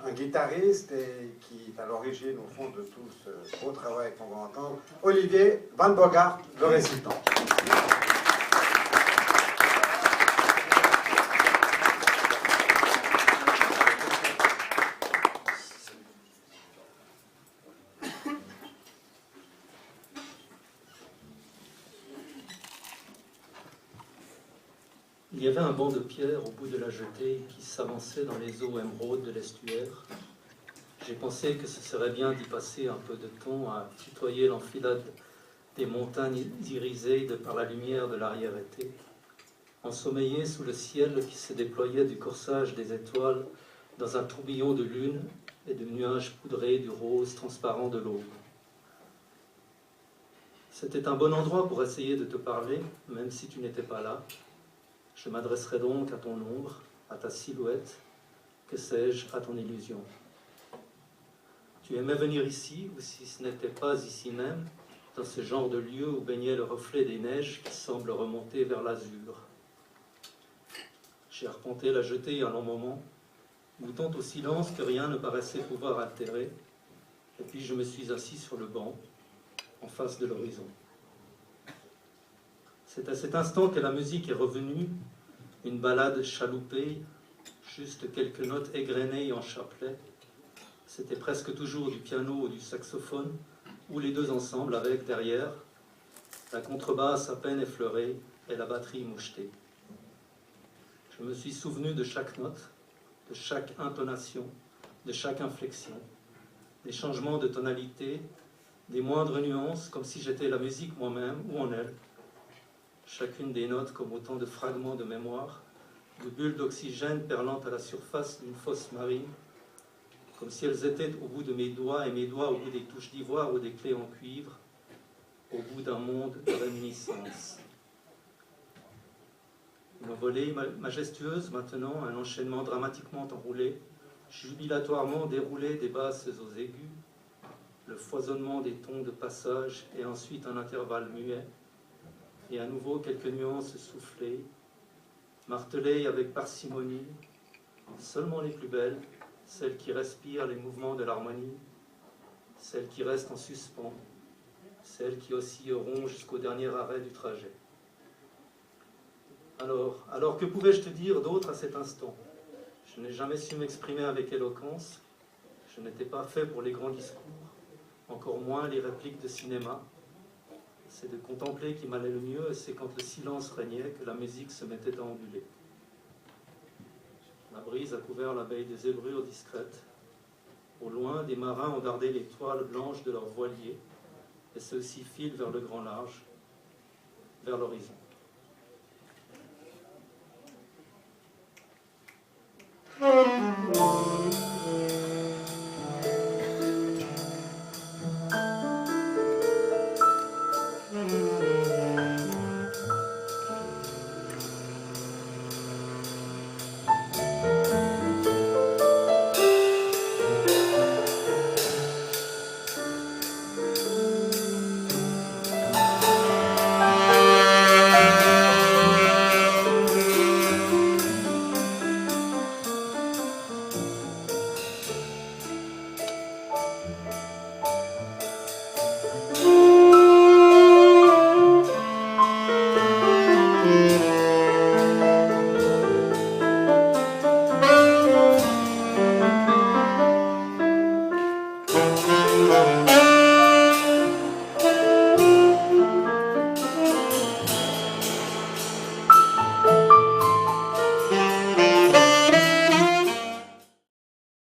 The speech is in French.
un guitariste et qui est à l'origine, au fond, de tout ce beau travail qu'on va entendre, Olivier Van Bogart, le récitant. Il y avait un banc de pierre au bout de la jetée qui s'avançait dans les eaux émeraudes de l'estuaire. J'ai pensé que ce serait bien d'y passer un peu de temps à tutoyer l'enfilade des montagnes irisées par la lumière de l'arrière-été, ensommeillé sous le ciel qui se déployait du corsage des étoiles dans un tourbillon de lune et de nuages poudrés du rose transparent de l'aube. C'était un bon endroit pour essayer de te parler, même si tu n'étais pas là. Je m'adresserai donc à ton ombre, à ta silhouette, que sais-je, à ton illusion. Tu aimais venir ici, ou si ce n'était pas ici même, dans ce genre de lieu où baignait le reflet des neiges qui semble remonter vers l'azur. J'ai arpenté la jetée un long moment, goûtant au silence que rien ne paraissait pouvoir altérer, et puis je me suis assis sur le banc, en face de l'horizon. C'est à cet instant que la musique est revenue, une ballade chaloupée, juste quelques notes égrenées en chapelet. C'était presque toujours du piano ou du saxophone, ou les deux ensemble avec, derrière, la contrebasse à peine effleurée et la batterie mouchetée. Je me suis souvenu de chaque note, de chaque intonation, de chaque inflexion, des changements de tonalité, des moindres nuances, comme si j'étais la musique moi-même ou en elle. Chacune des notes comme autant de fragments de mémoire, de bulles d'oxygène perlant à la surface d'une fosse marine, comme si elles étaient au bout de mes doigts et mes doigts au bout des touches d'ivoire ou des clés en cuivre, au bout d'un monde de réminiscence. Une volée majestueuse maintenant, un enchaînement dramatiquement enroulé, jubilatoirement déroulé des basses aux aigus, le foisonnement des tons de passage et ensuite un intervalle muet, et à nouveau quelques nuances soufflées, martelées avec parcimonie, seulement les plus belles, celles qui respirent les mouvements de l'harmonie, celles qui restent en suspens, celles qui oscilleront jusqu'au dernier arrêt du trajet. Alors que pouvais-je te dire d'autre à cet instant? Je n'ai jamais su m'exprimer avec éloquence, je n'étais pas fait pour les grands discours, encore moins les répliques de cinéma. C'est de contempler qui m'allait le mieux, et c'est quand le silence régnait que la musique se mettait à onduler. La brise a couvert la baie des zébrures discrètes. Au loin, des marins ont dardé les toiles blanches de leurs voiliers, et ceux-ci filent vers le grand large, vers l'horizon.